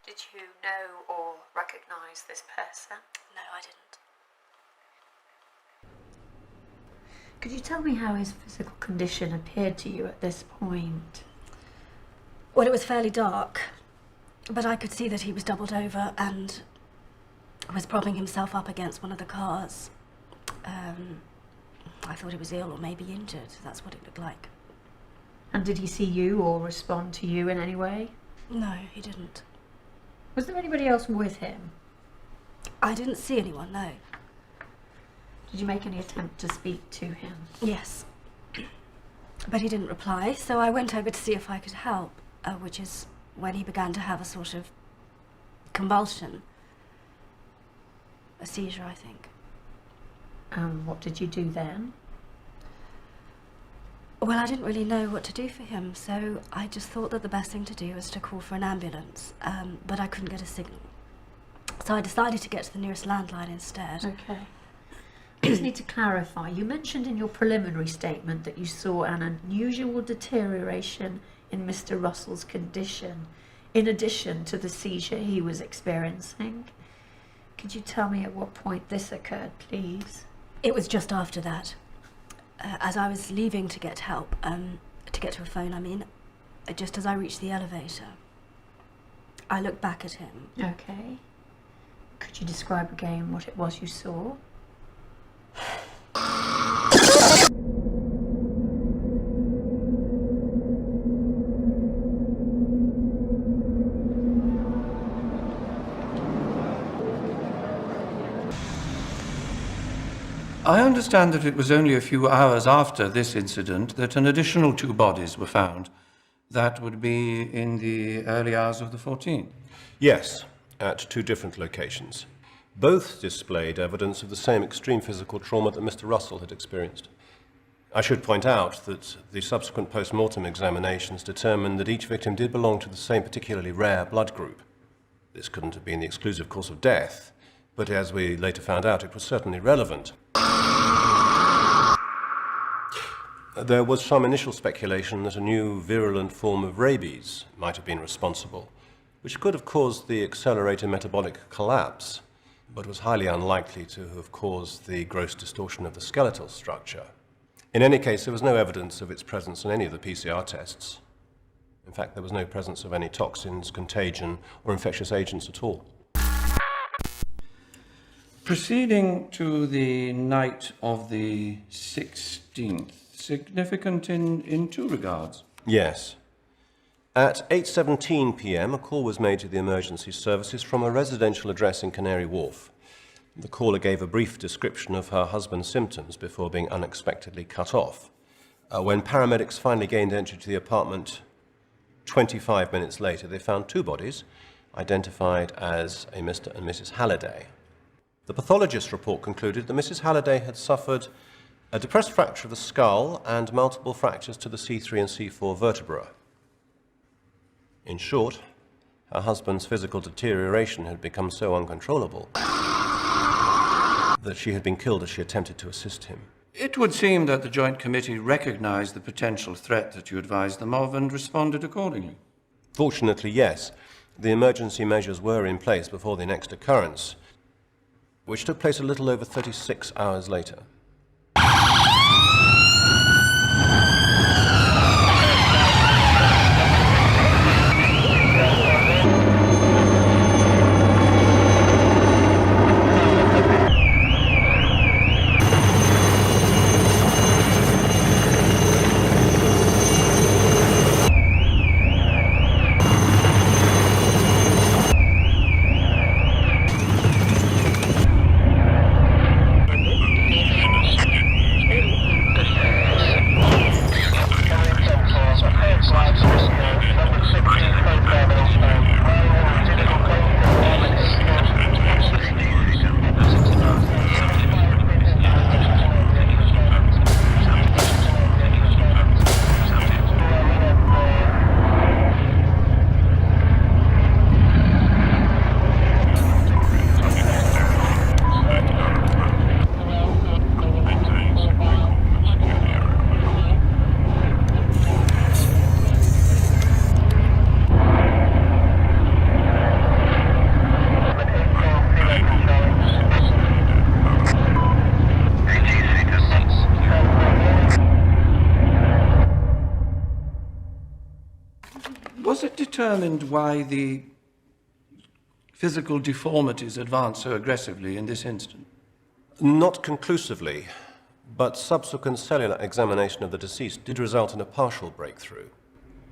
Did you know or recognise this person? No, I didn't. Could you tell me how his physical condition appeared to you at this point? Well, it was fairly dark, but I could see that he was doubled over and was propping himself up against one of the cars. I thought he was ill or maybe injured. That's what it looked like. And did he see you or respond to you in any way? No, he didn't. Was there anybody else with him? I didn't see anyone, no. Did you make any attempt to speak to him? Yes. But he didn't reply, so I went over to see if I could help, which is when he began to have a sort of convulsion. A seizure, I think. What did you do then? Well, I didn't really know what to do for him, so I just thought that the best thing to do was to call for an ambulance, but I couldn't get a signal. So I decided to get to the nearest landline instead. Okay. I just need to clarify. You mentioned in your preliminary statement that you saw an unusual deterioration in Mr. Russell's condition, in addition to the seizure he was experiencing. Could you tell me at what point this occurred, please? It was just after that. As I was leaving to get help, to get to a phone, I mean, just as I reached the elevator, I looked back at him. Okay. Could you describe again what it was you saw? I understand that it was only a few hours after this incident that an additional 2 bodies were found. That would be in the early hours of the 14th. Yes, at 2 different locations. Both displayed evidence of the same extreme physical trauma that Mr. Russell had experienced. I should point out that the subsequent post-mortem examinations determined that each victim did belong to the same particularly rare blood group. This couldn't have been the exclusive cause of death, but as we later found out, it was certainly relevant. There was some initial speculation that a new virulent form of rabies might have been responsible, which could have caused the accelerated metabolic collapse, but was highly unlikely to have caused the gross distortion of the skeletal structure. In any case, there was no evidence of its presence in any of the PCR tests. In fact, there was no presence of any toxins, contagion, or infectious agents at all. Proceeding to the night of the 16th, significant in 2 regards. Yes. At 8:17 p.m., a call was made to the emergency services from a residential address in Canary Wharf. The caller gave a brief description of her husband's symptoms before being unexpectedly cut off. When paramedics finally gained entry to the apartment 25 minutes later, they found 2 bodies, identified as a Mr. and Mrs. Halliday. The pathologist's report concluded that Mrs. Halliday had suffered a depressed fracture of the skull and multiple fractures to the C3 and C4 vertebrae. In short, her husband's physical deterioration had become so uncontrollable that she had been killed as she attempted to assist him. It would seem that the Joint Committee recognized the potential threat that you advised them of and responded accordingly. Fortunately, yes. The emergency measures were in place before the next occurrence, which took place a little over 36 hours later. Was it determined why the physical deformities advanced so aggressively in this instance? Not conclusively, but subsequent cellular examination of the deceased did result in a partial breakthrough.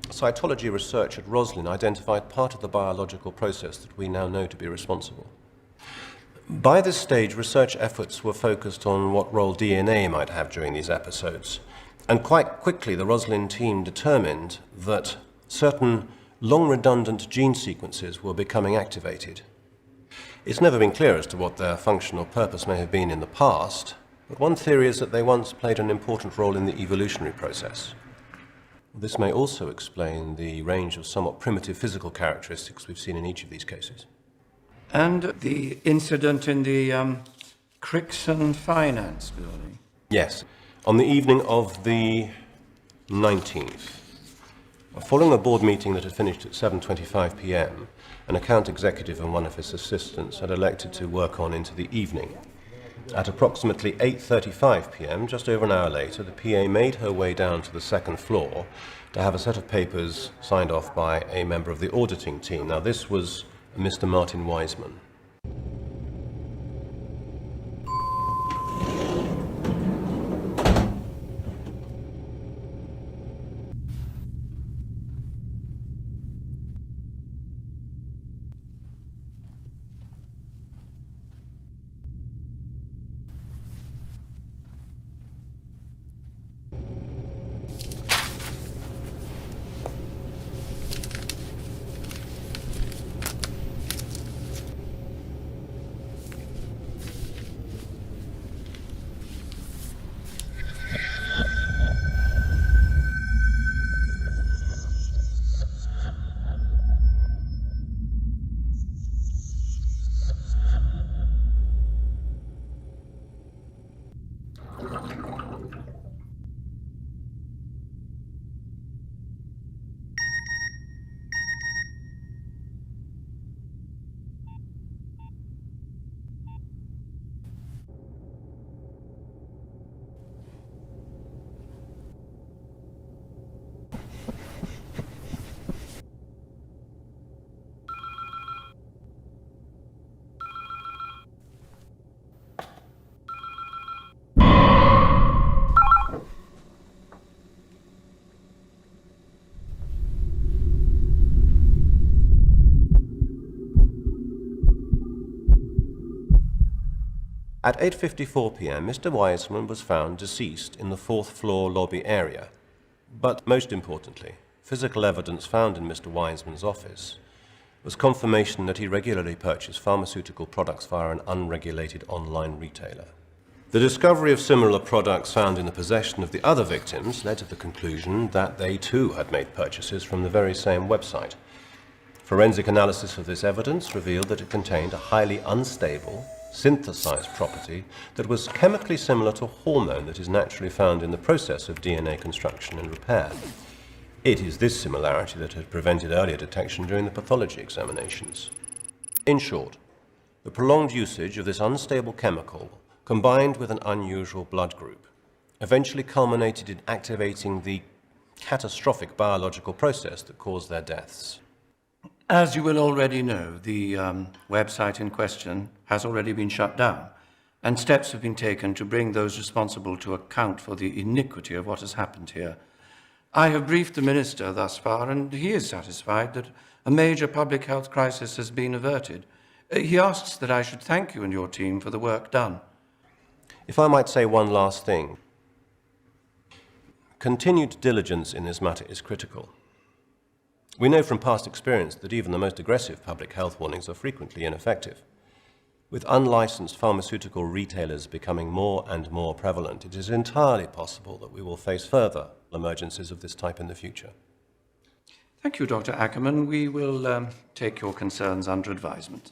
Cytology research at Roslin identified part of the biological process that we now know to be responsible. By this stage, research efforts were focused on what role DNA might have during these episodes, and quite quickly the Roslin team determined that certain long-redundant gene sequences were becoming activated. It's never been clear as to what their functional purpose may have been in the past, but one theory is that they once played an important role in the evolutionary process. This may also explain the range of somewhat primitive physical characteristics we've seen in each of these cases. And the incident in the CRICKSON finance building? Yes. On the evening of the 19th, following a board meeting that had finished at 7:25 p.m., an account executive and one of his assistants had elected to work on into the evening. At approximately 8:35 p.m., just over an hour later, the PA made her way down to the second floor to have a set of papers signed off by a member of the auditing team. Now, this was Mr. Martin Wiseman. At 8:54 p.m., Mr. Wiseman was found deceased in the fourth floor lobby area. But most importantly, physical evidence found in Mr. Wiseman's office was confirmation that he regularly purchased pharmaceutical products via an unregulated online retailer. The discovery of similar products found in the possession of the other victims led to the conclusion that they too had made purchases from the very same website. Forensic analysis of this evidence revealed that it contained a highly unstable, synthesized property that was chemically similar to hormone that is naturally found in the process of DNA construction and repair. It is this similarity that had prevented earlier detection during the pathology examinations. In short, the prolonged usage of this unstable chemical, combined with an unusual blood group, eventually culminated in activating the catastrophic biological process that caused their deaths. As you will already know, the website in question has already been shut down, and steps have been taken to bring those responsible to account for the iniquity of what has happened here. I have briefed the Minister thus far, and he is satisfied that a major public health crisis has been averted. He asks that I should thank you and your team for the work done. If I might say one last thing, continued diligence in this matter is critical. We know from past experience that even the most aggressive public health warnings are frequently ineffective. With unlicensed pharmaceutical retailers becoming more and more prevalent, it is entirely possible that we will face further emergencies of this type in the future. Thank you, Dr. Ackerman. We will take your concerns under advisement.